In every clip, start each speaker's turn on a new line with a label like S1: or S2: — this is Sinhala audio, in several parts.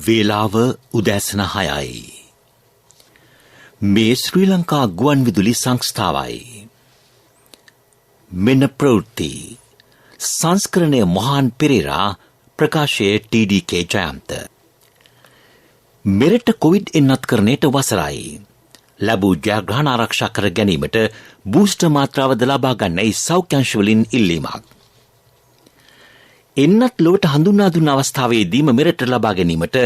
S1: වේලාව උදෑසන 6යි. මේ ශ්‍රී ලංකා ගුවන් විදුලි සංස්ථාවයි. මෙන්න ප්‍රවෘත්ති. සංස්කරණය මොහාන් පෙරේරා, ප්‍රකාශයේ ටීඩී.කේ. ජයන්ත. මෙරට කොවිඩ් එන්නත්කරණයට වසරයි. ලැබූ ජයග්‍රහණ ආරක්ෂා කර ගැනීමට බූස්ටර් මාත්‍රාවද ලබා ගන්නයි සෞඛ්‍යංශවලින් ඉල්ලීමක්. එන්නත් ලොවට හඳුන්වා දුන්න අවස්ථාවේදීම මෙරට ලබා ගැනීමට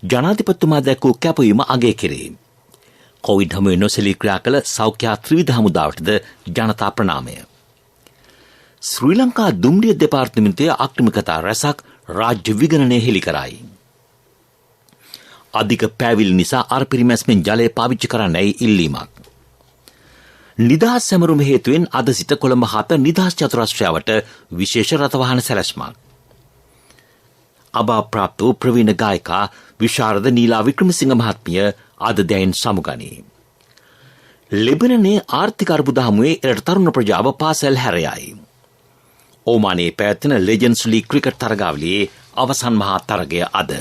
S1: ජනාධිපතිතුමා දැක්වූ කැපවීම අගය කෙරේ. කොවිඩ් හමුවේ නොසැලී ක්‍රියා කළ සෞඛ්‍ය ත්‍රිවිධ හමුදාවටද ජනතා ප්‍රණාමය. ශ්‍රී ලංකා දුම්රිය දෙපාර්තමේන්තුවේ ආක්‍රමිකතා රැසක් රාජ්‍ය විගණනය හෙළි කරයි. අධික පෑවිලි නිසා අරපිරිමැස්මෙන් ජලය පාවිච්චි කරන්නයි ඉල්ලීමක්. නිදහස් සැමරුම හේතුවෙන් අද සිට කොළඹ හත නිදහස් චතුරස්‍රයාවට විශේෂ රථවාහන සැලැස්මක්. අභාප්‍රාප්ත වූ ප්‍රවීණ ගායිකා විශාරද නීලා වික්‍රමසිංහ මහත්මිය අද දැයින් සමුගනී. ලෙබනනේ ආර්ථික අර්බුද හමුවේ එරට තරුණ ප්‍රජාව පාසැල් හැරයයි. ඕමානයේ පැවැත්වෙන ලෙජන්ඩ්ස් ලීග් ක්‍රිකට් තරගාවලියේ අවසන් මහා තරගය අද.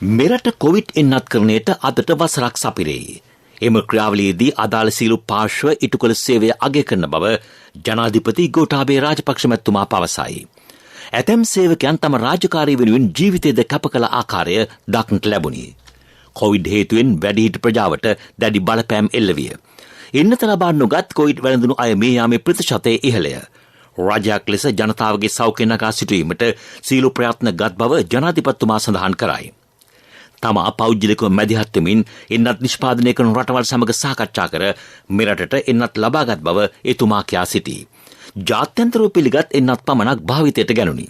S1: මෙරට කොවිඩ් එන්නත්කරණයට අදට වසරක් සපිරේ. එම ක්‍රියාවලියේදී අදාළ සියලු පාර්ශ්ව ඉටු කළ සේවය අගය කරන බව ජනාධිපති ගෝඨාභය රාජපක්ෂ මැතිතුමා පවසයි. ඇතැම් සේවකයන් තම රාජකාරී වෙනුවෙන් ජීවිතයද කැප කළ ආකාරය දක්නට ලැබුණි. කොවිඩ් හේතුවෙන් වැඩිහිටි ප්‍රජාවට දැඩි බලපෑම් එල්ල විය. එන්නත ලබා නොගත් කොවිඩ් වැළඳුණු අය මේ යාමේ ප්‍රතිශතය ඉහළය. රාජ්‍යයක් ලෙස ජනතාවගේ සෞඛ්‍ය නගා සිටුවීමට සීලු ප්‍රයත්න ගත් බව ජනාධිපතිතුමා සඳහන් කරයි. තමා පෞද්ගලිකව මැදිහත් වෙමින් එන්නත් නිෂ්පාදනය කරන රටවල් සමග සාකච්ඡා කර මෙරටට එන්නත් ලබාගත් බව එතුමා කියා සිටී. ජාත්‍යන්තරව පිළිගත් එන්නත් පමණක් භාවිතයට ගැනුණි.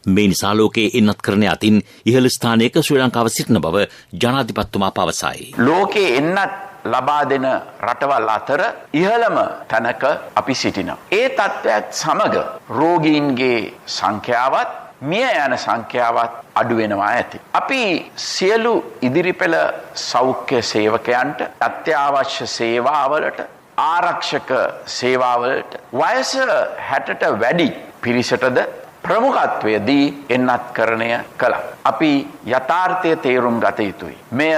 S1: මේ නිසා ලෝකයේ එන්නත් කරන අතින් ඉහළ ස්ථානයක ශ්‍රී ලංකාව සිටින බව ජනාධිපතිතුමා පවසයි.
S2: ලෝකයේ එන්නත් ලබා දෙන රටවල් අතර ඉහළම තැනක අපි සිටිනවා. ඒ තත්ත්වයක් සමග රෝගීන්ගේ සංඛ්‍යාවත් මිය යන සංඛ්‍යාවත් අඩු වෙනවා ඇති. අපි සියලු ඉදිරිපෙළ සෞඛ්‍ය සේවකයන්ට අත්‍යවශ්‍ය සේවාවලට ආරක්ෂක සේවාවලට වයස 60ට වැඩි පිරිසටද ප්‍රමුඛත්වය දී එන්නත්කරණය කළා. අපි යථාර්ථය තේරුම් ගත යුතුයි. මෙය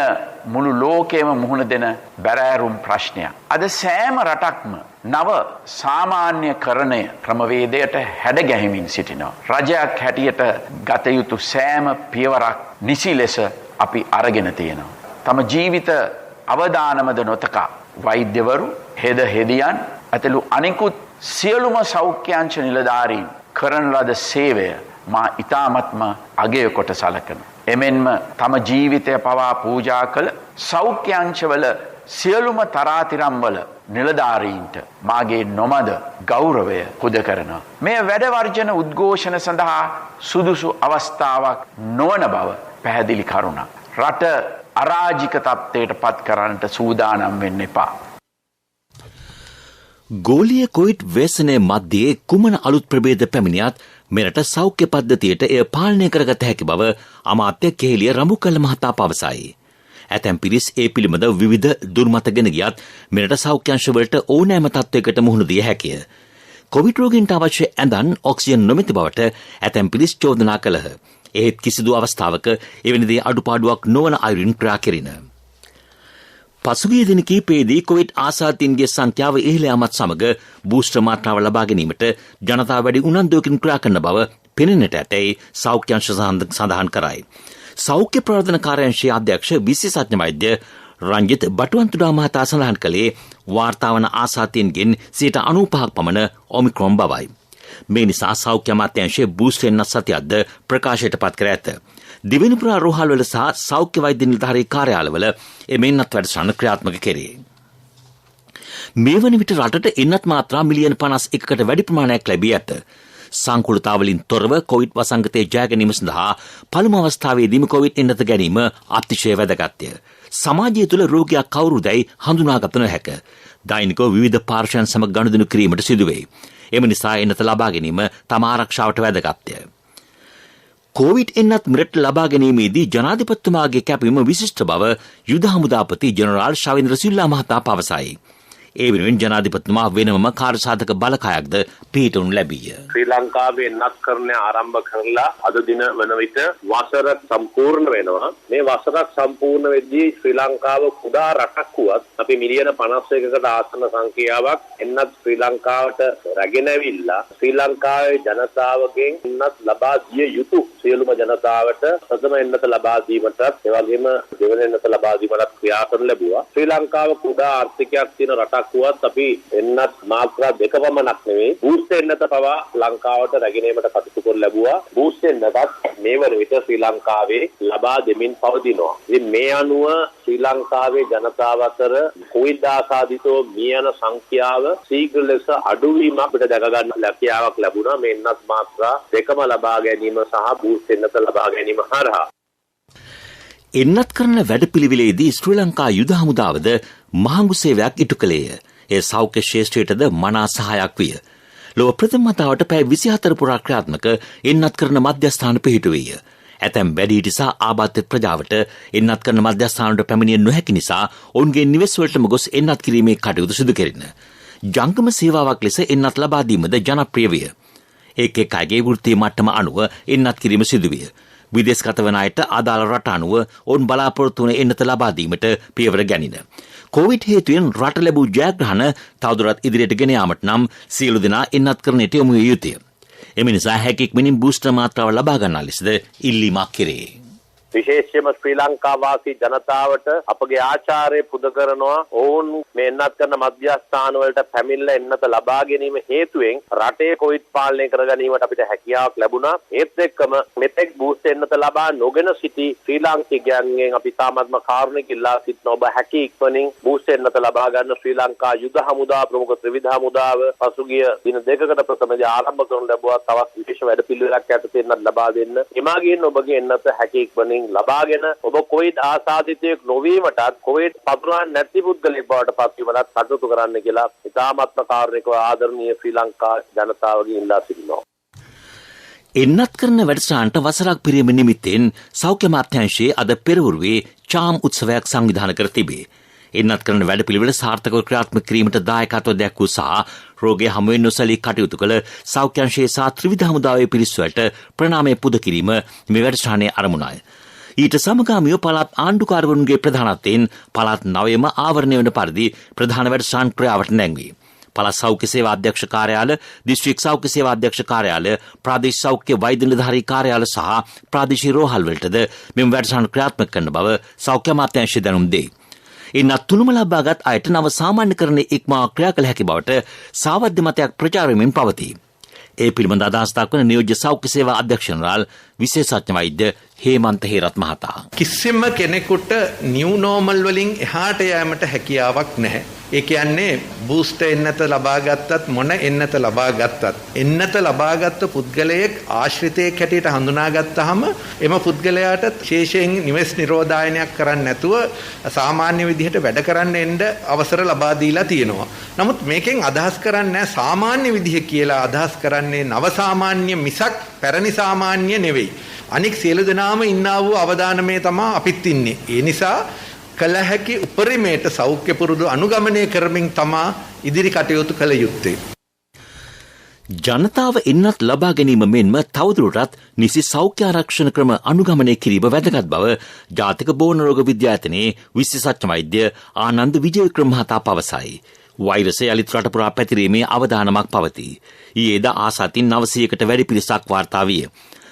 S2: මුළු ලෝකෙම මුහුණ දෙන බැරෑරුම් ප්‍රශ්නයක්. අද සෑම රටක්ම නව සාමාන්‍යකරණය ක්‍රමවේදයට හැඩ ගැහිමින් සිටිනවා. රජයක් හැටියට ගත යුතු සෑම පියවරක් නිසි ලෙස අපි අරගෙන තියෙනවා. තම ජීවිත අවදානමද නොතකා වෛද්‍යවරු, හෙද හෙදියන් ඇතුළු අනිකුත් සියලුම සෞඛ්‍යාංශ නිලධාරීන් කරන ලද සේවය මා ඉතාමත්ම අගය කොට සලකනවා. එමෙන්ම තම ජීවිතය පවා පූජා කළ සෞඛ්‍යාංශවල සියලුම තරාතිරම්වල නිලධාරීන්ට මාගේ නොමද ගෞරවය පුද කරනවා. මේ වැඩවර්ජන උද්ඝෝෂණ සඳහා සුදුසු අවස්ථාවක් නොවන බව පැහැදිලි කරුණක්. රට අරාජික තත්ත්වයට පත් කරන්නට සූදානම් වෙන්න එපා.
S1: ගෝලීය කොවිඩ් ව්‍යසනය මධ්‍යයේ කුමන අලුත් ප්‍රභේද පැමිණියත් මෙරට සෞඛ්‍ය පද්ධතියට එය පාලනය කරගත හැකි බව අමාත්‍ය කෙහෙලිය රඹුකැල්ල මහතා පවසයි. ඇතැම් පිරිස් ඒ පිළිබඳ විවිධ දුර්මත ගෙන ගියත් මෙරට සෞඛ්‍යංශවලට ඕනෑම තත්ත්වයකට මුහුණ දිය හැකිය. කොවිඩ් රෝගීන්ට අවශ්‍ය ඇඳන් ඔක්සිජන් නොමැති බවට ඇතැම් පිරිස් චෝදනා කළහ. එහෙත් කිසිදු අවස්ථාවක එවැනි දේ අඩුපාඩුවක් නොවන අයුරින් ක්‍රියා කෙරින. පසුගිය දින කිහිපයේදී කොවිඩ් ආසාදිතයින්ගේ සංඛ්‍යාව ඉහළ යාමත් සමග බූස්ටර් මාත්‍රාව ලබා ගැනීමට ජනතාව වැඩි උනන්දුවකින් ක්‍රියා කරන බව පෙනෙන්නට ඇතැයි සෞඛ්‍යංශ සඳහන් කරයි. සෞඛ්‍ය ප්‍රවර්ධන කාර්යාංශයේ අධ්‍යක්ෂ විශේෂඥ වෛද්‍ය රංජිත් බටුවන්තුඩා මහතා සඳහන් කළේ වාර්තා වන ආසාදිතයින්ගෙන් 95% පමණ ඔමික්‍රෝන් බවයි. මේ නිසා සෞඛ්‍ය අමාත්‍යාංශයේ බූස්ටර් එන්නත් සතියක්ද ප්‍රකාශයට පත් කර ඇත. දිවෙනපුරා රෝහල්වල සහ සෞඛ්‍ය වෛද්‍ය නිලධාරී කාර්යාලවල එමෙන්නත් වැඩසටහන ක්‍රියාත්මක කෙරේ. මේ වන විට රටට එන්නත් මාත්‍රා මිලියන 51කට වැඩි ප්‍රමාණයක් ලැබී ඇත. සංකෘතාවලින් තොරව කොවිඩ් වසංගතයේ ජය ගැනීම සඳහා පළමු අවස්ථාවේදීම කොවිඩ් එන්නත ගැනීම අතිශය වැදගත්ය. සමාජය තුළ රෝගයක් කවුරුදැයි හඳුනාගත නොහැක. දෛනිකව විවිධ පාර්ශ්වයන් සමග ගනුදෙනු කිරීමට සිදුවේ. එම නිසා එන්නත ලබා ගැනීම තම ආරක්ෂාවට වැදගත්ය. කොවිඩ් එන්නත් මෙරට ලබා ගැනීමේදී ජනාධිපතිතුමාගේ කැපවීම විශිෂ්ට බව යුද හමුදාපති ජෙනරාල් ශවේන්ද්‍ර සිල්වා මහතා පවසයි. ඒ වෙනුවෙන් ජනාධිපතිතුමා වෙනම කාර්යසාධක බලකායක්ද පිහිටුණු ලැබීය.
S3: ශ්‍රී ලංකාවේ එන්නත්කරණය ආරම්භ කරලා අද දින වන විට වසරක් සම්පූර්ණ වෙනවා. මේ වසරක් සම්පූර්ණ වෙද්දී ශ්‍රී ලංකාව කුඩා රටක් වුවත් අපි මිලියන 51කට ආසන්න සංඛ්‍යාවක් එන්නත් ශ්‍රී ලංකාවට රැගෙන ඇවිල්ලා ශ්‍රී ලංකාවේ ජනතාවගෙන් එන්නත් ලබා දිය යුතු සියලුම ජනතාවට ප්‍රථම එන්නත ලබා දීමටත් ඒ වගේම දෙවන එන්නත ලබා දීමටත් ක්‍රියා කරන ලැබුවා. ශ්‍රී ලංකාව කුඩා ආර්ථිකයක් තියෙන රටක් වුවත් අපි එන්නත් මාත්‍රා දෙක පමණක් නෙවෙයි බූස්ට් එන්නත පවා ලංකාවට රැගෙන ඒමට කටයුතු කර ලැබුවා. බූස්ට් එන්නතත් මේ වන විට ශ්‍රී ලංකාවේ ලබා දෙමින් පවතිනවා. ඉතින් මේ අනුව ශ්‍රී ලංකාවේ ජනතාව අතර කොවිඩ් ආසාදිතෝ මිය යන සංඛ්‍යාව ශීඝ්‍ර ලෙස අඩුවීමක් අපිට දැක ගන්න හැකියාවක් ලැබුණා. මේ එන්නත් මාත්‍රා දෙකම ලබා ගැනීම සහ බූස්ට් එන්නත ලබා ගැනීම හරහා.
S1: එන්නත් කරන වැඩපිළිවෙලේදී ශ්‍රී ලංකා යුද හමුදාවද මහඟු සේවයක් ඉටු කළේය. ඒ සෞඛ්‍ය ශේෂ්ත්‍රයටද මනා සහායක් විය. ලොව ප්‍රථම වතාවට පැය 24 පුරා ක්‍රියාත්මක එන්නත් කරන මධ්‍යස්ථාන පිහිටුවේය. ඇතැම් වැඩිහිටි සහ ආබාධිත ප්‍රජාවට එන්නත් කරන මධ්‍යස්ථානවලට පැමිණිය නොහැකි නිසා ඔවුන්ගේ නිවෙස්වලටම ගොස් එන්නත් කිරීමේ කටයුතු සිදු කෙරින. ජංගම සේවාවක් ලෙස එන්නත් ලබා දීමද ජනප්‍රිය විය. එක් අයගේ වෘත්තීය මට්ටම අනුව එන්නත් කිරීම සිදු විය. විදේශගත වන අයට අදාළ රට අනුව ඔවුන් බලාපොරොත්තු වන එන්නත ලබා දීමට පියවර ගැනින. කොවිඩ් හේතුවෙන් රට ලැබූ ජයග්‍රහණ තවදුරටත් ඉදිරියට ගෙන යාමට නම් සියලු දෙනා එන්නත් කරන්නට යොමු විය යුතුය. එම නිසා හැකියක්මනින් බූස්ටර් මාත්‍රාව ලබා ගන්නා ලෙසද ඉල්ලීමක් කෙරේ.
S3: විශේෂයෙන්ම ශ්‍රී ලංකා වාසී ජනතාවට අපගේ ආචාර්ය පුද කරනවා. ඔවුන් මේ එන්නත් කරන මධ්‍යස්ථාන වලට පැමිණලා එන්නත ලබා ගැනීම හේතුවෙන් රටේ කොවිඩ් පාලනය කර ගැනීමට අපිට හැකියාවක් ලැබුණා. ඒත් එක්කම මෙතෙක් බූස්ට් එන්නත ලබා නොගෙන සිටි ශ්‍රී ලාංකිකයන්ගෙන් අපි තාමත්ම කාරුණික ඉල්ලා සිටින ඔබ හැකි ඉක්මනින් බූස්ට් එන්නත ලබා ගන්න. ශ්‍රී ලංකා යුද හමුදා ප්‍රමුඛ ත්‍රිවිධ හමුදාව පසුගිය දින දෙකකට ප්‍රථමදී ආරම්භ කරනු ලැබුවා. තවත් විශේෂ වැඩපිළිවෙලක් යටතේ එන්නත් ලබා දෙන්න. එමාගෙන් ඔබගේ එන්නත හැකි ඉක්මනින් ලබාගෙන ඔබ කොවිඩ් ආසාදිතයෙක් නොවීමටත් කොවිඩ් පතුරවන්නේ නැති පුද්ගලයෙක් බවට පත්වීමටත් කටයුතු කරන්න කියලා ඉතාමත්ම කාරුණිකව ආදරණීය ශ්‍රී ලංකා ජනතාවගෙන් ඉල්ලා සිටිනවා.
S1: එන්නත් කරන වැඩසටහනට වසරක් පිරීම නිමිත්තෙන් සෞඛ්‍ය අමාත්‍යාංශයේ අද පෙරවරුවේ චාම් උත්සවයක් සංවිධානය කර තිබේ. එන්නත් කරන වැඩපිළිවෙල සාර්ථකව ක්‍රියාත්මක කිරීමට දායකත්ව දැක්වූ සහ රෝගය හමුවෙන් නොසැලී කටයුතු කළ සෞඛ්‍ය අංශයේ සහ ත්‍රිවිධ හමුදාවේ පිරිස්වලට ප්‍රණාමය පුද කිරීම මේ වැඩසටහනේ අරමුණයි. ඊට සමගාමීව පළාත් ආණ්ඩුකාරවරුන්ගේ ප්‍රධානත්වයෙන් පළාත් 9ම ආවරණය වන පරිදි ප්‍රධාන වැඩසටහන් ක්‍රියාවට නැංවී. පළාත් සෞඛ්‍ය සේවා අධ්‍යක්ෂ කාර්යාල, දිස්ත්‍රික් සෞඛ්‍ය සේවා අධ්‍යක්ෂ කාර්යාල, ප්‍රාදේශීය සෞඛ්‍ය වෛද්‍ය නිලධාරී කාර්යාල සහ ප්‍රාදේශීය රෝහල් වලටද මෙම වැඩසටහන් ක්‍රියාත්මක කරන බව සෞඛ්‍ය අමාත්‍යාංශය දැනුම් දෙයි. ඉන්නත් තුනුම ලබාගත් අයට නව සාමාන්‍යකරණය ඉක්මවා ක්‍රියා කළ හැකි බවට සාවද්‍ය මතයක් ප්‍රචාර වෙමින් පවතී. ඒ පිළිබඳ අදහස් දක්වන නියෝජ්‍ය සෞඛ්‍ය සේවා අධ්‍යක්ෂ ජනරාල් විශේෂඥ වෛද්‍ය හේමන්ත හේරත් මහතා.
S4: කිසිම කෙනෙකුට නිව් නෝමල් වලින් එහාට යෑමට හැකියාවක් නැහැ. ඒ කියන්නේ බූස්ටර් එන්නත ලබා ගත්තත් මොන එන්නත ලබා ගත්තත් එන්නත ලබාගත් පුද්ගලයෙක් ආශ්‍රිතයෙක් හැටියට හඳුනා ගත්තාම එම පුද්ගලයාට විශේෂයෙන් නිවෙස් නිරෝධායනයක් කරන්න නැතුව සාමාන්‍ය විදිහට වැඩ කරන්න එන්න අවසර ලබා දීලා තියෙනවා. නමුත් මේකෙන් අදහස් කරන්නේ සාමාන්‍ය විදිහ කියලා අදහස් කරන්නේ නව සාමාන්‍ය මිසක් පැරණි සාමාන්‍ය නෙවෙයි. අනික සියලු දෙනාම ඉන්නා වූ අවදානමේ තමයි අපිත් ඉන්නේ. ඒ නිසා කළ හැකි උපරිමයට සෞඛ්‍ය පුරුදු අනුගමනය කරමින් තමා ඉදිරි කටයුතු කළ යුත්තේ.
S1: ජනතාව එන්නත් ලබා ගැනීම මෙන්ම තවදුරටත් නිසි සෞඛ්‍ය ආරක්ෂණ ක්‍රම අනුගමනය කිරීම වැදගත් බව ජාතික බෝන රෝග විද්‍යායතනයේ විශේෂඥ වෛද්‍ය ආනන්ද විජේවික්‍රම මහතා පවසයි. වෛරසය යළිත් රට පුරා පැතිරීමේ අවධානමක් පවතී. ඊයේද ආසතින් 900කට වැඩි පිරිසක් වාර්තා විය.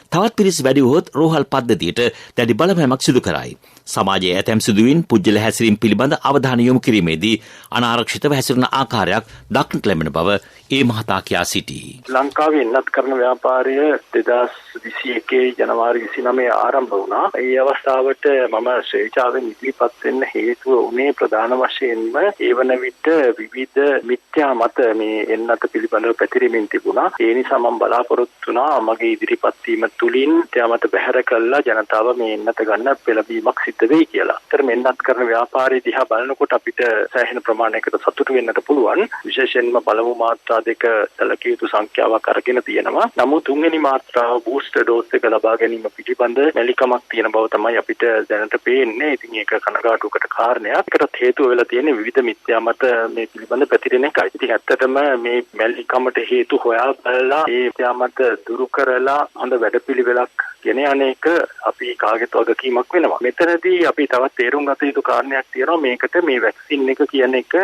S1: තවත් පිරිස් වැඩි වුවහොත් රෝහල් පද්ධතියට දැඩි බලපෑමක් සිදු කරයි. සමාජයේ ඇතැම් සිදුවීම් පුජ්‍යල හැසිරීම් පිළිබඳ අවධානය යොමු කිරීමේදී අනාරක්ෂිතව හැසිරෙන ආකාරයක් දක්නට ලැබෙන බව ඒ මහතා කියා සිටී.
S5: ලංකාවේ එන්නත් කරන ව්‍යාපාරය 2021 ජනවාරි 29 ආරම්භ වුණා. ඒ අවස්ථාවට මම ස්වේච්ඡාවෙන් ඉදිරිපත් වෙන්න හේතුව උනේ ප්‍රධාන වශයෙන්ම ඒ වන විට විවිධ මිත්‍යා මත මේ එන්නත පිළිබඳව පැතිරෙමින් තිබුණා. ඒ නිසා මම බලාපොරොත්තු වුණා මගේ ඉදිරිපත් වීම තුලින් මිත්‍යා මත බැහැර කළා ජනතාව මේ එන්නත ගන්න පෙළඹීමක් සිද්ධ වෙයි කියලා. ඒතර මෙන්නත් කරන ව්‍යාපාරය දිහා බලනකොට අපිට සෑහෙන ප්‍රමාණයකට සතුටු වෙන්නට පුළුවන්. විශේෂයෙන්ම පළමු මාත්‍රා දෙක සැලකිය යුතු සංඛ්‍යාවක් අරගෙන තියෙනවා. නමුත් තුන්වෙනි මාත්‍රාව බූස්ට් බූස්ටර් ඩෝස් එක ලබා ගැනීම පිළිබඳ මැලිකමක් තියෙන බව තමයි අපිට දැනට පේන්නේ. ඉතින් ඒක කනගාටුවකට කාරණයක්. ඒකට හේතුව වෙලා තියෙන්නේ විවිධ මිත්‍යා මත මේ පිළිබඳ පැතිරෙන එකයි. ඉතින් ඇත්තටම මේ මැලිකමට හේතු හොයා බලලා ඒ මිත්‍යා මත දුරු කරලා හොඳ වැඩපිළිවෙලක් ගෙන අනේක අපි කාගෙත් වගකීමක් වෙනවා. මෙතනදී අපි තවත් තේරුම් ගත යුතු කාරණයක් තියෙනවා. මේකට මේ වැක්සින් එක කියන එක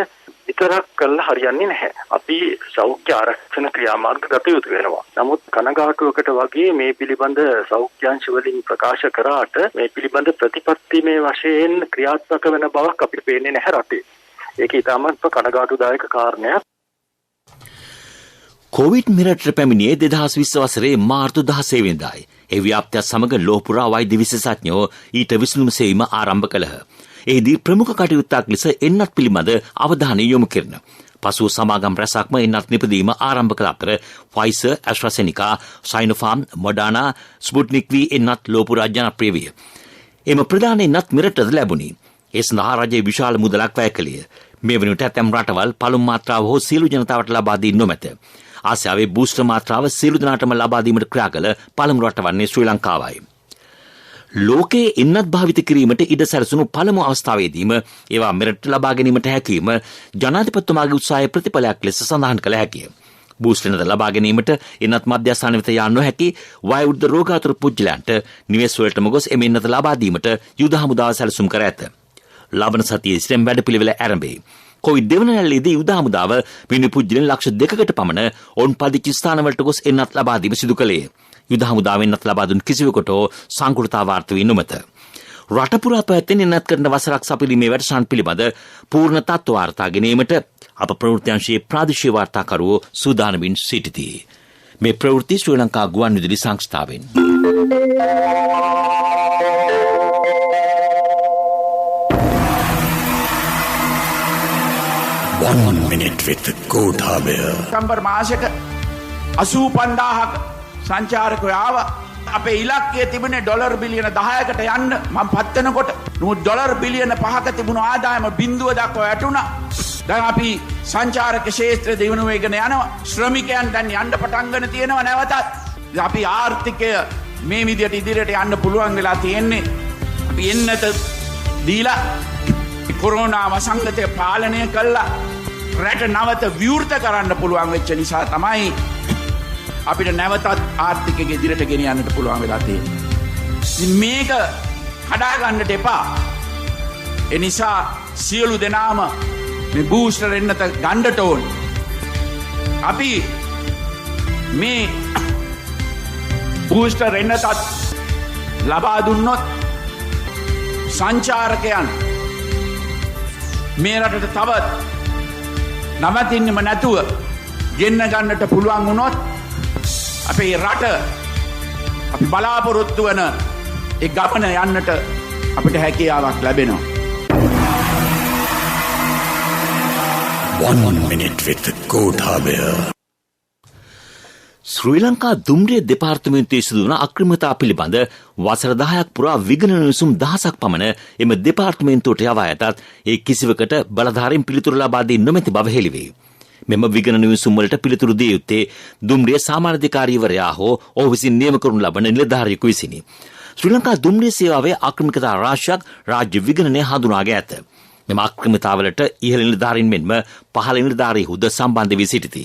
S5: විතරක් කළා හරියන්නේ නැහැ. අපි සෞඛ්‍ය ආරක්ෂණ ක්‍රියාමාර්ග ගත යුතු වෙනවා. නමුත් කනගාටුවකට වගේ මේ පිළිබඳ සෞඛ්‍ය අංශ වලින් ප්‍රකාශ කරාට මේ පිළිබඳ ප්‍රතිපත්තිමය වශයෙන් ක්‍රියාත්මක වෙන බවක් අපිට පේන්නේ නැහැ රටේ. ඒක ඉතාමත් කනගාටුදායක කාරණයක්.
S1: කොවිඩ් මෙරටට පැමිණියේ 2020 වසරේ මාර්තු 16 වෙනිදායි. ඒ ව්‍යාප්තියත් සමග ලෝක පුරා වෛද්‍ය විශේෂඥයෝ ඊට විසඳුම් සෙවීම ආරම්භ කළහ. එහිදී ප්‍රමුඛ කටයුත්තක් ලෙස එන්නත් පිළිබඳ අවධානය යොමු කරන. පසුව සමාගම් රැසක්ම එන්නත් නිපදීම ආරම්භ කළ අතර ෆයිසර්, ඇස්ට්‍රාසෙනිකා, සයිනෝෆාර්ම්, මොඩර්නා, ස්පුට්නික් වී එන්නත් ලෝක පුරා ජනප්‍රිය විය. එම ප්‍රධාන එන්නත් මෙරටද ලැබුණි. ඒ සඳහා රජයේ විශාල මුදලක් වැය කළේ. මේ වෙනුවට ඇතැම් රටවල් පළමු මාත්‍රාව හෝ සියලු ජනතාවට ලබා දී නොමැත. ආසියාවේ බූස්ටර් මාත්‍රාව සියලු දෙනාටම ලබා දීමට ක්‍රියා කළ පළමු රට වන්නේ ශ්‍රී ලංකාවයි. ලෝකයේ එන්නත් භාවිත කිරීමට ඉඩ සැලසුණු පළමු අවස්ථාවේදීම ඒවා මෙරට ලබා ගැනීමට හැකිවීම ජනාධිපතිතුමාගේ උත්සාහයේ ප්‍රතිඵලයක් ලෙස සඳහන් කළ හැකිය. බූස්ටර් එන්නත ලබා ගැනීමට එන්නත් මධ්‍යස්ථාන වෙත යා නොහැකි වයෝවෘද්ධ රෝගාතුර පුද්ගලයන්ට නිවෙස් වලටම ගොස් එම එන්නත ලබා දීමට යුද හමුදාව සැලසුම් කර ඇත. ලබන සතියේ සිටම වැඩපිළිවෙල ආරම්භයි. කොවිඩ් දෙවන රැල්ලේදී යුද හමුදාව විනි පුද්ගලයන් ලක්ෂ 2කට පමණ ඔවුන් පදිංචි ස්ථානවලට ගොස් එන්නත් ලබා දීම සිදු කළේ. යුද හමුදාවෙන් එන්නත් ලබා දුන් කිසිවෙකුට සංකෘතතාව වාර්ත වී නොමැත. රට පුරා පැවැත්වෙන එන්නත් කරන වසරක් සපිරීමේ වැඩසටහන පිළිබඳ පූර්ණ තත්ත්ව වාර්තා ගැනීමට අප ප්‍රවෘත්ති අංශයේ ප්‍රාදේශීය වාර්තාකරුවෝ සූදානමින් සිටිති. මේ ප්‍රවෘත්ති ශ්‍රී ලංකා ගුවන්විදුලි සංස්ථාවෙන්.
S6: One minute with Godhabaya.
S2: සැප්තැම්බර් මාසෙක 85000ක සංචාරකයෝ ආවා. අපේ ඉලක්කය තිබුණේ ඩොලර් බිලියන 10කට යන්න. මම පත් වෙනකොට ඩොලර් බිලියන 5ක තිබුණු ආදායම බිඳුව දක්වා වැටුණා. දැන් අපි සංචාරක ක්ෂේත්‍රය දියුණු වෙගෙන යනවා. ශ්‍රමිකයන් දැන් යන්න පටන් ගන්න තියෙනවා නැවතත්. අපි ආර්ථිකය මේ විදිහට ඉදිරියට යන්න පුළුවන් වෙලා තියෙන්නේ. අපි එන්නත දීලා කොරෝනා වසංගතය පාලනය කළා. රට නැවත විවෘත කරන්න පුළුවන් වෙච්ච නිසා තමයි අපිට නැවතත් ආර්ථිකය ඉදිරියට ගෙන යන්නට පුළුවන් වෙලා තියෙන්නේ. මේක කඩා ගන්නට එපා. ඒ නිසා සියලු දෙනාම මේ බූස්ටර් එන්නත ගන්නට ඕන. අපි මේ බූස්ටර් එන්නතත් ලබා දුන්නොත් සංචාරකයන් මේ රටට තවත් නවතින්නෙම නැතුව ගෙන්න ගන්නට පුළුවන් වුණොත් අපේ රට අපි බලාපොරොත්තු වන ඒ ගමන යන්නට අපිට හැකියාවක් ලැබෙනවා.
S6: One minute with Godhabaya.
S1: ශ්‍රී ලංකා දුම්රිය දෙපාර්තමේන්තුවේ සිදුවන අක්‍රමිකතා පිළිබඳ වසර 10ක් පුරා විගණන විසුම් දහසක් පමණ එම දෙපාර්තමේන්තුවට යවා ඇතත් ඒ කිසිවකට බලධාරීන් පිළිතුරු ලබා දී නොමැති බව හෙළිවේ. මෙම විගණන විසුම් වලට පිළිතුරු දිය යුත්තේ දුම්රිය සාමාන්‍යාධිකාරීවරයා හෝ ඔහු විසින් නියම කරනු ලබන නිලධාරියෙකු විසිනි. ශ්‍රී ලංකා දුම්රිය සේවාවේ අක්‍රමිකතා රාශියක් රාජ්‍ය විගණනය හඳුනාගෙන ඇත. මෙම අක්‍රමිකතාවලට ඉහළ නිලධාරීන් මෙන්ම පහළ නිලධාරීහුද සම්බන්ධ වී සිටිති.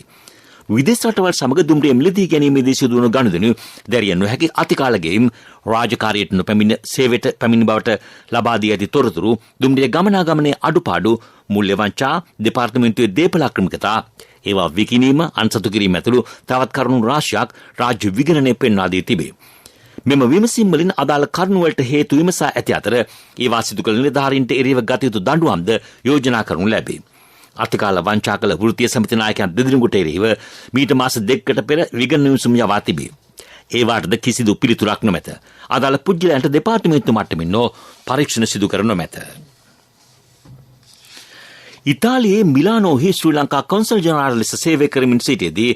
S1: විදේශ රටවල් සමග දුම්රිය මිලදී ගැනීමේදී සිදුවන ගනුදෙනු දැරිය නොහැකි අතිකාලගෙයින් රාජකාරියට නොපැමිණ සේවයට පැමිණි බවට ලබා දී ඇති තොරතුරු දුම්රිය ගමනාගමනයේ අඩුපාඩු මූල්‍ය වංචා දෙපාර්තමේන්තුවේ දේපල අක්‍රමිකතා ඒවා විකිණීම අන්සතු කිරීම ඇතුළු තවත් කරුණු රාශියක් රාජ්‍ය විගණනයේ පෙන්වා දී තිබේ. මෙම විමසීම් වලින් අදාළ කරුණු වලට හේතු විමසා ඇති අතර ඒවා සිදු කළ නිලධාරීන්ට එරෙහිව ගත යුතු දඬුවම්ද යෝජනා කරනු ලැබේ. අතිකාල වංචා කළ වෘත්තීය සමිති නායකයන් දෙදෙනෙකුට එරෙහිව මීට මාස 2කට පෙර විගණන විසුම් යවා තිබේ. ඒවාටද කිසිදු පිළිතුරක් නොමැත. අදාළ පුද්ගලයන්ට දෙපාර්තමේන්තු මට්ටමින් පරීක්ෂණ සිදු කර නොමැත. ඉතාලියේ මිලානෝහි ශ්‍රී ලංකා කොන්සල් ජනරාල් ලෙස සේවය කරමින් සිටියේදී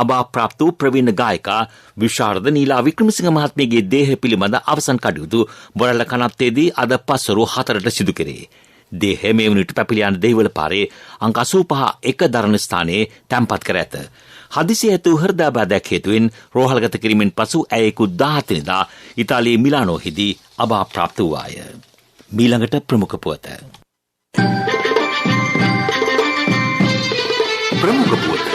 S1: අභාප්‍රාප්ත වූ ප්‍රවීණ ගායිකා විශාරද නීලා වික්‍රමසිංහ මහත්මියගේ දේහය පිළිබඳ අවසන් කටයුතු බොරැල්ල කනත්තේදී අද පස්වරු 4ට සිදු කෙරේ. දේහය මේ වන විට පැපිලියාන දෙහිවල පාරේ අංක 85 එක දරණ ස්ථානයේ තැන්පත් කර ඇත. හදිසි ඇතු හෘදයාබාධයක් හේතුවෙන් රෝහල්ගත කිරීමෙන් පසු ඇය ඉකුත් 17 වෙනිදා ඉතාලියේ මිලානෝහිදී අභාප්‍රාප්ත වූවාය. මීළඟට ප්‍රමුඛ පුවත.
S7: ප්‍රමුඛ පුවත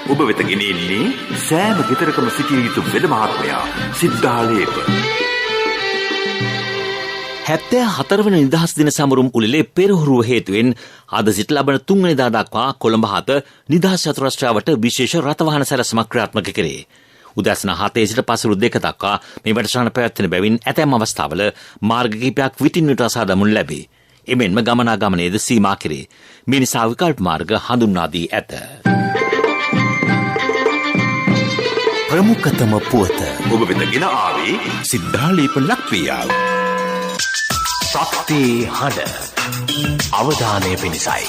S7: ඔබ වෙත ගෙනෙන්නේ සෑම ගෙදරකම සිටිය යුතු වෙද මහත්මයා සිද්ධාලේප.
S1: 74 වන නිදහස් දින සමරුම් උළෙලේ පෙරහුරුව හේතුවෙන් අද සිට ලබන 3 වෙනිදා දක්වා කොළඹ හත නිදහස් චතුරස්‍රාවට විශේෂ රථවාහන සැලසුමක් ක්‍රියාත්මක කෙරේ. උදැසන 7 සිට පසළොව 2 දක්වා මේ වැඩසටහන පැවැත්වෙන බැවින් ඇතැම් අවස්ථාවල මාර්ග කිහිපයක් විටින් විට අසා දමනු ලැබේ. එමෙන්ම ගමනාගමනයේද සීමා කෙරේ. මේ නිසා විකල්ප මාර්ග හඳුන්වා දී ඇත.
S6: ප්‍රමුඛතම පුවත
S7: ඔබ වෙත ගෙන ආවේ
S6: සිද්ධාලේප ලක්වියාව.
S1: ශක්ති හඬ අවධානය පිණිසයි.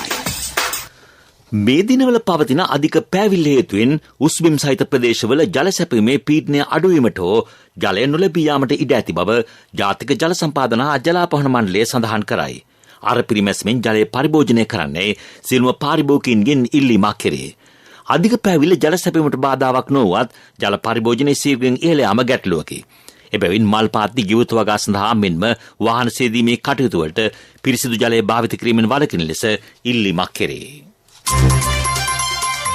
S1: මේ දිනවල පවතින අධික පෑවිල්ල හේතුවෙන් උස්බිම් සහිත ප්‍රදේශවල ජල සැපීමේ පීඩනය අඩුවීමට හෝ ජලය නොලැබී යාමට ඉඩ ඇති බව ජාතික ජල සම්පාදන හා ජලාපහන මණ්ඩලය සඳහන් කරයි. අර පිරිමැස්මෙන් ජලය පරිභෝජනය කරන්නේ සියලුම පාරිභෝගිකයින්ගෙන් ඉල්ලීමක් කෙරේ. අධික පෑවිල්ල ජල සැපීමට බාධාවක් නොවුවත් ජල පරිභෝජනයේ සීඝ්‍රයෙන් ඉහළ යාම ගැටලුවකි. එබැවින් මල් පාත්ති ගිවුතු වගා සඳහා මෙන්ම වාහන සේදීමේ කටයුතු වලට පිරිසිදු ජලය භාවිත කිරීමෙන් වළකින ලෙස ඉල්ලීමක් කෙරේ.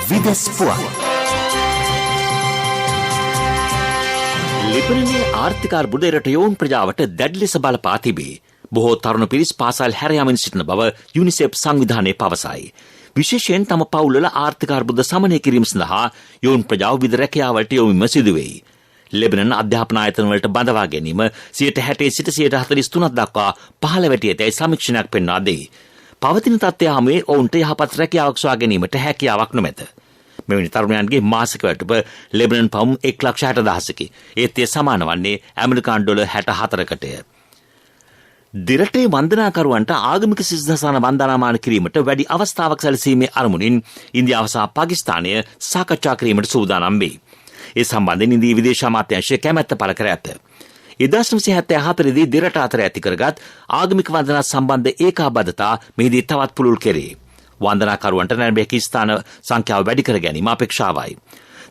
S1: විදෙස් පුවත්. ලිබනනයේ ආර්ථික අර්බුදය රට යොවුන් ප්‍රජාවට දැඩි ලෙස බලපා තිබේ. බොහෝ තරුණ පිරිස් පාසල් හැර යාමෙන් සිටින බව යුනිසෙෆ් සංවිධානය පවසයි. විශේෂයෙන් තම පවුල්වල ආර්ථික අර්බුද සමනය කිරීම සඳහා යොවුන් ප්‍රජාව විවිධ රැකියාවලට යොමුවීම සිදුවෙයි. ලෙබනන් අධ්‍යාපන ආයතන වලට බඳවා ගැනීම 60% සිට 43% දක්වා පහළ වැටි ඇතැයි සමීක්ෂණයක් පෙන්වා දෙයි. පවතින තත්ත්වය හමුවේ ඔවුන්ට යහපත් රැකියාවක් සොයා ගැනීමට හැකියාවක් නොමැත. මෙවැනි තරුණයන්ගේ මාසික වැටුප ලෙබනන් පවුම් 1,60,000කි. ඒත් එය සමාන වන්නේ ඇමරිකානු ඩොලර් 64කටය. දිරටේ වන්දනාකරුවන්ට ආගමික සිද්ධාසන වන්දනාමාන කිරීමට වැඩි අවස්ථාවක් සැලසීමේ අරමුණින් ඉන්දියාව සහ පාකිස්තානය සාකච්ඡා කිරීමට සූදානම් වේ. ඒ සම්බන්ධයෙන් ඉන්දියා විදේශ අමාත්‍යාංශය කැමැත්ත පළ කර ඇත. 1974 දී දිරට අතර ඇති කරගත් ආගමික වන්දනා සම්බන්ධ ඒකාබද්ධතා මෙහිදී තවත් පුළුල් කෙරේ. වන්දනාකරුවන්ට ලැබෙන ස්ථාන සංඛ්‍යාව වැඩි කර ගැනීම අපේක්ෂාවයි.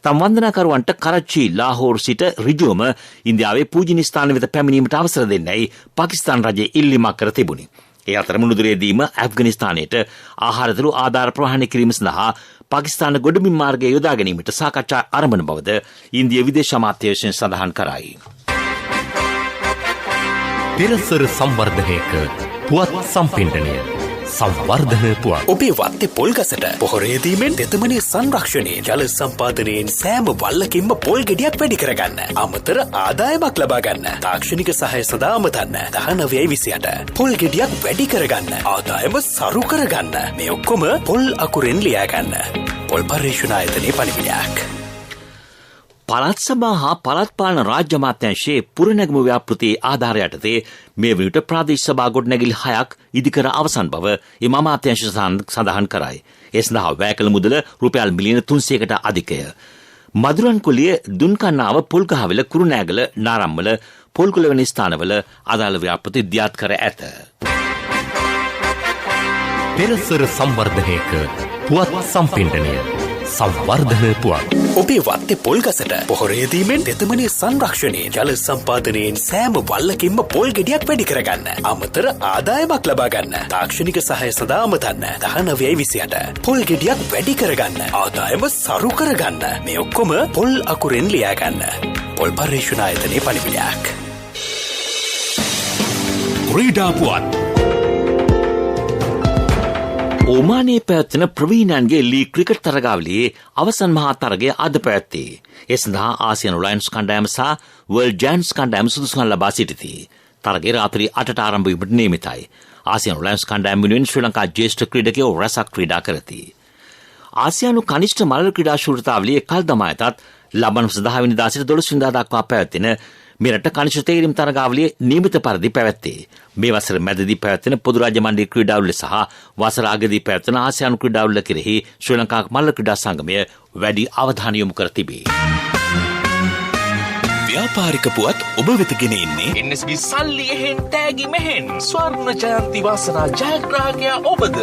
S1: තම වන්දනාකරුවන්ට කරච්චි ලාහෝර් සිට ඍජුවම ඉන්දියාවේ පූජනීය ස්ථාන වෙත පැමිණීමට අවසර දෙන්නයි පාකිස්තාන රජය ඉල්ලීමක් කර තිබුණි. ඒ අතර මුළුදුරේදීම ඇෆ්ගනිස්තානයට ආහාරතුළු ආධාර ප්‍රවාහනය කිරීම සඳහා පාකිස්තාන ගොඩබිම් මාර්ගය යොදා ගැනීමට සාකච්ඡා ආරම්භන බවද ඉන්දියා විදේශ අමාත්‍යාංශයෙන් සඳහන් කරයි.
S8: පෙරසර සංවර්ධනයක පුවත් සම්පින්ඩනය සංවර්ධන පුවත්.
S6: ඔබේ වත්තේ පොල් ගසට පොහොරේදීමෙන් තෙතමනේ සංරක්ෂණයේ ජල සම්පාදනයෙන් සෑම වල්ලකින්ම පොල් ගෙඩියක් වැඩි කරගන්න. අමතර ආදායමක් ලබා ගන්න. තාක්ෂණික සහාය සඳහා අමතන්න 1928. පොල් ගෙඩියක් වැඩි කරගන්න. ආදායම සරු කරගන්න. මේ ඔක්කොම පොල් අකුරෙන් ලියා ගන්න. පොල් පරිශන ආයතනයේ පණිවිඩයක්.
S1: පළාත් සභා හා පළාත් පාලන රාජ්‍ය අමාත්‍යාංශයේ පුරනැගුම ව්‍යාපෘතියේ ආධාරය යටතේ මේ වන විට ප්‍රාදේශීය සභා ගොඩනැගිලි 6ක් ඉදිකර අවසන් බව එම අමාත්‍යාංශය සඳහන් කරයි. ඒ සඳහා වැය කළ මුදල රුපියල් මිලියන 300කට අධිකය. මදුරන්කොළිය දුන්කන්නාව පොල්ගහවෙල කුරුණෑගල නාරම්මල පොල්ගොල වැනි ස්ථානවල අදාළ ව්‍යාපෘති ඉදිරිපත් කර ඇත.
S8: පෙරසර සංවර්ධනයක පුවත් සම්පින්ඩනය සංවර්ධන පුවත්.
S6: ඔබේ වත්තේ පොල් ගසට පොහොරේදීමෙන් තෙතමනේ සංරක්ෂණයේ ජල සම්පාදනයෙන් සෑම වල්ලකින්ම පොල් ගෙඩියක් වැඩි කරගන්න. අමතර ආදායමක් ලබා ගන්න. තාක්ෂණික සහාය සඳහා අමතන්න 1928. පොල් ගෙඩියක් වැඩි කරගන්න. ආදායම සරු කරගන්න. මේ ඔක්කොම පොල් අකුරෙන් ලියා ගන්න. පොල් පරිශන ආයතනයේ පණිවිඩයක්.
S7: ක්‍රීඩා පුවත්.
S1: ඕමානයේ පැවැත්වෙන ප්‍රවීණයන්ගේ ලී ක්‍රිකට් තරගාවලියේ අවසන් මහා තරගය අද පැවැත්තේ. ඒ සඳහා ආසියානු ලයන්ස් කණ්ඩායම සහ වර්ල්ඩ් ජයන්ට්ස් කණ්ඩායම සුදුසුකම් ලබා සිටිති. තරගය රාත්‍රී 8ට ආරම්භ වීමට නියමිතයි. ආසියානු ලයන්ස් කණ්ඩායම වෙනුවෙන් ශ්‍රී ලංකා ජ්‍යෙෂ්ඨ ක්‍රීඩකයෝ රැසක් ක්‍රීඩා කරති. ආසියානු කනිෂ්ඨ මල්ල ක්‍රීඩා ශූරතාවලියේ කල් දමා ඇතත් ලබන 10 වෙනිදා සිට 12 වෙනිදා දක්වා පැවැත්වෙන මෙරට කනිෂ්ඨ තේරීම් තරගාවලිය නියමිත පරිදි පැවැත්තේ. මේ වසර මැදදී පැවැත්වෙන පොදු රාජ්‍ය මණ්ඩල ක්‍රීඩාවලිය සහ වසර අගදී පැවැත්වෙන ආසියානු ක්‍රීඩාවලිය කෙරෙහි ශ්‍රී ලංකා මල්ල ක්‍රීඩා සංගමය වැඩි අවධානය යොමු කර තිබේ.
S7: ව්‍යාපාරික පුවත් ඔබ වෙත ගෙන එන්නේ
S9: NSB සල්ලි එහෙන් තෑගි මෙහෙන් ස්වර්ණ ජයන්ති වාසනා ජයග්‍රාහකයා ඔබද.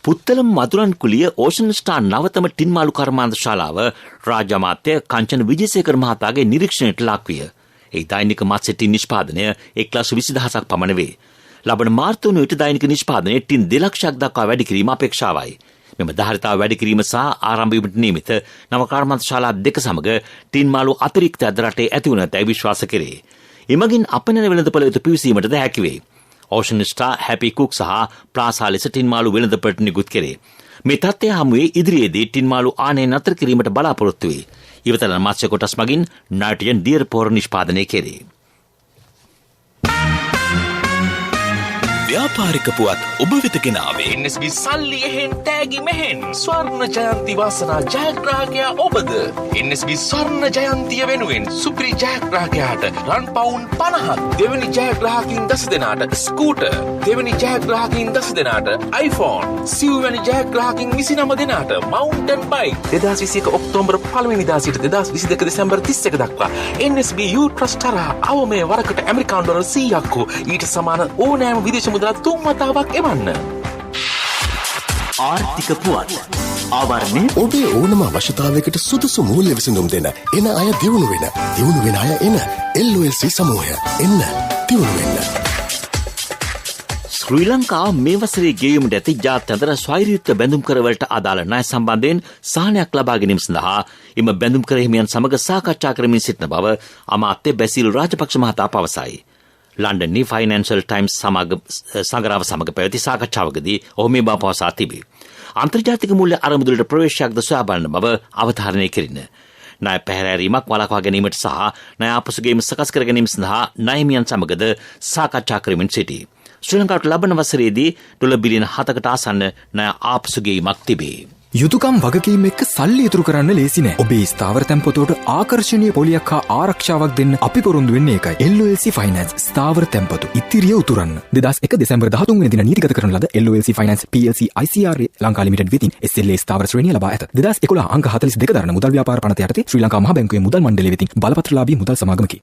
S1: පුත්තලම් මදුරන් කුලිය ඕෂන් ස්ටාර් නවතම ටින්මාලු කර්මාන්ත ශාලාව රාජ්‍ය අමාත්‍ය කංචන විජේසේකර මහතාගේ නිරීක්ෂණයට ලක් විය. ඒ දෛනික මත්ස්‍ය ටින් නිෂ්පාදනය 1,20,000ක් පමණ වේ. ලබන මාර්තු වන දෛනික නිෂ්පාදනයේ ටින් 2 ලක්ෂයක් දක්වා වැඩි කිරීම අපේක්ෂාවයි. මෙම ධාරිතාව වැඩි කිරීම සහ ආරම්භ වීමට නියමිත නව කර්මාන්ත ශාලා දෙක සමග ටින් මාළු අතිරික්ත අද රටේ ඇති වන තැයි විශ්වාස කෙරේ. එමගින් අපනන වෙළඳපොළ වෙත පිවිසීමටද හැකි වේ. ඕෂන් ස්ටාර් හැපි කුක් සහ ප්ලාසා ලෙස ටින් මාළු වෙළඳපොළට නිකුත් කෙරේ. මේ තත්ත්වය හමුවේ ඉදිරියේදී ටින් මාළු ආනය නතර කිරීමට බලාපොරොත්තු වේ. ඉවතල මත්ස්‍ය කොටස් මගින් නයිට්‍රජන් දියර පොහොර නිෂ්පාදනය කෙරේ.
S6: ව්‍යාපාරික පුවත් ඔබ වෙත ගෙනාවේ
S9: NSB සල්ලි එහෙන් තෑගි මෙහෙන් ස්වර්ණ ජයන්ති වාසනා ජයග්‍රාහකයා ඔබද. NSB ස්වර්ණ ජයන්තිය වෙනුවෙන් සුපිරි ජයග්‍රාහකයාට රන් පවුන් 50ක්, දෙවැනි ජයග්‍රාහකින් 10 දෙනාට ස්කූටර්, දෙවැනි ජයග්‍රාහකින් 10 දෙනාට iPhone, සිව්වැනි ජයග්‍රාහකින් 29 දෙනාට මවුන්ටන් බයික්. 2021 ඔක්තෝබර් 1 වෙනිදා සිට 2022 දෙසැම්බර් 31 දක්වා NSB U Trust හරහා අවමය වරකට ඇමරිකානු ඩොලර් 100ක් හෝ ඊට සමාන ඕනෑම විදේශ මුදලක් 3 වතාවක් එවන්න.
S6: ආර්ථික පුවත් ආවරණය ඔබේ ඕනම අවශ්‍යතාවයකට සුදුසු මූල්‍ය විසඳුම් දෙන එන අය දියුණු වෙන අය එන LOLC සමූහය එන්න දියුණු වෙන්න.
S1: ශ්‍රී ලංකාව මේ වසරේ ගෙවීමට ඇති ජාත්‍යන්තර ස්වෛරීත්ව බැඳුම් කරවලට අදාළ ණය සම්බන්ධයෙන් සහනයක් ලබා ගැනීම සඳහා එම බැඳුම් කර හිමියන් සමග සාකච්ඡා කරමින් සිටින බව අමාත්‍ය බැසිල් රාජපක්ෂ මහතා පවසයි. ලන්ඩන්නේ ෆයිනැන්ෂල් ටයිම්ස් සංග්‍රාව සමග පැවති සාකච්ඡාවකදී ඔහු මේ බව පවසා තිබේ. අන්තර්ජාතික මූල්‍ය අරමුදලට ප්‍රවේශයක්ද සොයා බලන බව අවධාරණය කෙරින. ණය පැහැරීමක් වළක්වා ගැනීමට සහ ණය ආපසුගැනීම සකස් කර ගැනීම සඳහා ණයමියන් සමගද සාකච්ඡා කරමින් සිටී. ශ්‍රී ලංකාවට ලබන වසරේදී ඩොලර් බිලියන 7කට ආසන්න ණය ආපසුගැනීමක් තිබේ.
S10: යුතුකම් වගකීම් එක්ක සල්ලි ඉතුරු කරන්න ලේසි නෑ. ඔබේ ස්ථාවර තැන්පතෝට ආකර්ෂණීය පොලියක් හා ආරක්ෂාවක් දෙන්න අපි පොරොන්දු වෙන්නේ ඒකයි. LOLC Finance ස්ථාවර තැන්පතු ඉතිරිය උතුරන්න. 2001 දෙසැම්බර් 13 වෙනි දින නීතිගත කරන ලද LOLC Finance PLC ICRA Lanka limited වෙතින් SLA ස්ථාවර ශ්‍රේණිය ලබා ඇත. 2011 අංක 42 දරන මුදල් ව්‍යාපාර පනත යටතේ ශ්‍රී ලංකා මහ බැංකුවේ මුදල් මණ්ඩලය වෙතින් බලපත්‍රලාභී මුදල් සමාගමකි.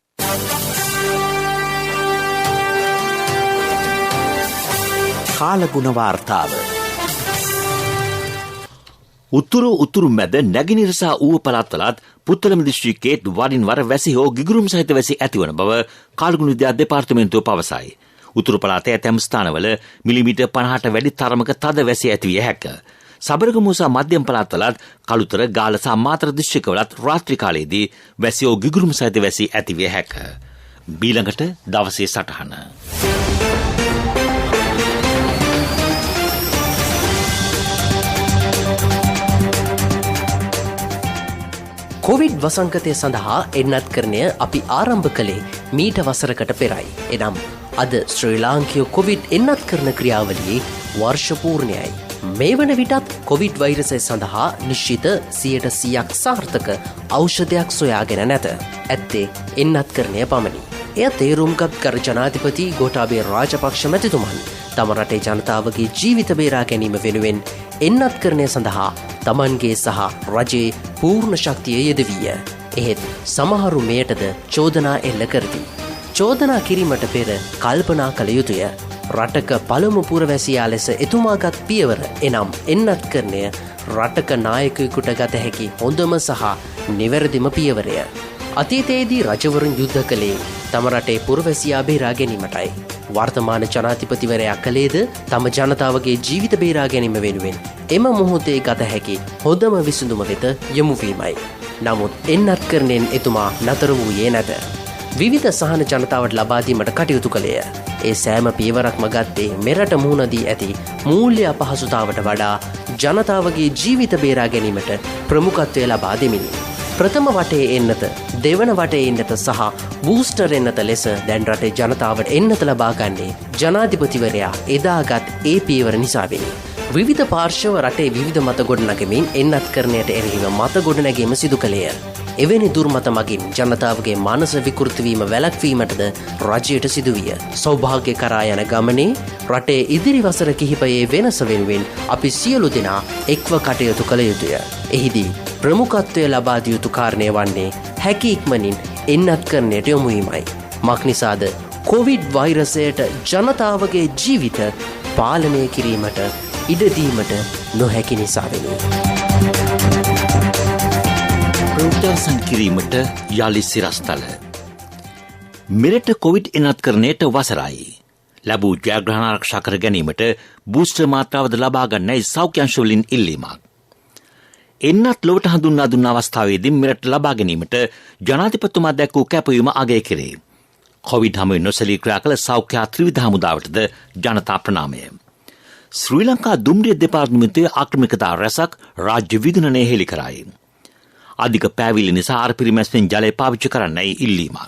S1: කාලගුණ වාර්තාව උතුරු මැද නැගෙනහිර සහ ඌව පළාත්වලත් පුත්තලම දිස්ත්‍රික්කයේ වරින් වර වැසි හෝ ගිගුරුම් සහිත වැසි ඇතිවන බව කාලගුණ විද්‍යා දෙපාර්තමේන්තුව පවසයි. උතුරු පළාතේ ඇතැම් ස්ථානවල මිලිමීටර් 50ට වැඩි තරමක තද වැසි ඇතිවිය හැක. සබරගමුව සහ මධ්‍යම පළාත්වලත් කළුතර ගාල්ල සහ මාතර දිස්ත්‍රික්කවලත් රාත්‍රී කාලයේදී වැසි හෝ ගිගුරුම් සහිත වැසි ඇතිවිය හැක. ඊළඟට දවසේ සටහන.
S11: කොවිඩ් වසංගතය සඳහා එන්නත් කරණය අපි ආරම්භ කළේ මීට වසරකට පෙරයි. එනම් අද ශ්‍රී ලාංකීය කොවිඩ් එන්නත් කරන ක්‍රියාවලියේ වර්ෂ පූර්ණයයි. මේ වන විටත් කොවිඩ් වෛරසය සඳහා නිශ්චිත 100% සාර්ථක ඖෂධයක් සොයාගෙන නැත. ඇත්තේ එන්නත් කරණය පමණි. එය තේරුම්ගත් කර ජනාධිපති ගෝඨාභය රාජපක්ෂ මැතිතුමන් තම රටේ ජනතාවගේ ජීවිත බේරා ගැනීම වෙනුවෙන් එන්නත් කරණය සඳහා තමන්ගේ සහ රජයේ පූර්ණ ශක්තිය යෙදවීය. එහෙත් සමහරු මෙයටද චෝදනා එල්ල කරති. චෝදනා කිරීමට පෙර කල්පනා කළ යුතුය. රටක පළමු පුරවැසියා ලෙස එතුමාගත් පියවර එනම් එන්නත් කරණය රටක නායකයෙකුට ගත හැකි හොඳම සහ නිවැරදිම පියවරය. අතීතයේදී රජවරුන් යුද්ධ කළේ තම රටේ පුරවැසියා බේරා ගැනීමටයි. වර්තමාන ජනාධිපතිවරයා කළේද තම ජනතාවගේ ජීවිත බේරා ගැනීම වෙනුවෙන් එම මොහොතේ ගත හැකි හොඳම විසඳුම වෙත යොමුවීමයි. නමුත් එන්නත් කරණයෙන් එතුමා නතර වූයේ නැත. විවිධ සහන ජනතාවට ලබාදීමට කටයුතු කළේය. ඒ සෑම පියවරක්ම ගත්තේ මෙරට මුහුණ දී ඇති මූල්‍ය අපහසුතාවට වඩා ජනතාවගේ ජීවිත බේරා ගැනීමට ප්‍රමුඛත්වය ලබා දෙමිනි. ප්‍රථම වටේ එන්නත, දෙවන වටේ එන්නත සහ බූස්ටර් එන්නත ලෙස දැන් රටේ ජනතාවට එන්නත ලබා ගන්නේ ජනාධිපතිවරයා එදාගත් ඒ පියවර නිසාවෙනි. විවිධ පාර්ශව රටේ විවිධ මත ගොඩනගමින් එන්නත් කරණයට එරෙහිව මත ගොඩනැගීම සිදු කළේය. එවැනි දුර්මත මගින් ජනතාවගේ මානස විකෘති වීම වැළැක්වීමටද රජයට සිදුවිය. සෞභාග්‍ය කරා යන ගමනේ රටේ ඉදිරි වසර කිහිපයේ වෙනස වෙනුවෙන් අපි සියලු දෙනා එක්ව කටයුතු කළ යුතුය. එහිදී ප්‍රමුඛත්වය ලබා දිය යුතු කාරණය වන්නේ හැකි ඉක්මනින් එන්නත් කරණයට යොමු වීමයි. මක්නිසාද කොවිඩ් වෛරසයට ජනතාවගේ ජීවිත පාලනය කිරීමට ඉඩදීමට නොහැකි නිසාවෙනි.
S1: ප්‍රෝත්සාහන කිරීමට යාලි සිරස්තල. මෙරට කොවිඩ් එනත්කරණයට වසරයි. ලැබූ ජයග්‍රහණ ආරක්ෂා කර ගැනීමට බූස්ටර් මාත්‍රාවද ලබා ගන්නයි සෞඛ්‍ය අංශ වලින් ඉල්ලීමක්. එන්නත් ලොවට හඳුන්වා දුන්න අවස්ථාවේදී මෙරට ලබා ගැනීමට ජනාධිපතිතුමා දැක්වූ කැපවීම අගය කෙරේ. කොවිඩ් හමුවේ නොසැලී ක්‍රියා කළ සෞඛ්‍ය ත්‍රිවිධ හමුදාවටද ජනතා ප්‍රණාමය. ශ්‍රී ලංකා දුම්රිය දෙපාර්තමේන්තුවේ ආක්‍රමිකතා රැසක් රාජ්‍ය විගණනය හෙළි කරයි. අධික පෑවිලි නිසා ආරපිරිමැස්මෙන් ජලය පාවිච්චි කරන්නයි ඉල්ලීමක්.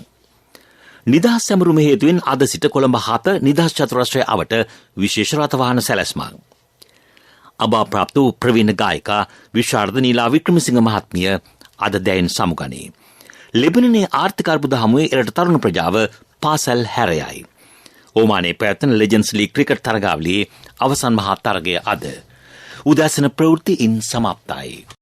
S1: නිදහස් සැමරුම හේතුවෙන් අද සිට කොළඹ 7 නිදහස් චතුරස්‍රය අවට විශේෂ රථවාහන සැලැස්මක්. අභාප්‍රාප්ත වූ ප්‍රවීණ ගායිකා විශාරද නීලා වික්‍රමසිංහ මහත්මිය අද දැයින් සමුගනී. ලෙබනනේ ආර්ථික අර්බුද හමුවේ එරට තරුණ ප්‍රජාව පාසල් හැරයයි. ඕමානයේ පැවැත්වෙන ලෙජන්ඩ්ස් ලීග් ක්‍රිකට් තරගාවලියේ අවසන් මහා තරගය අද. උදෑසන ප්‍රවෘත්ති ඉන් සමාප්තයි.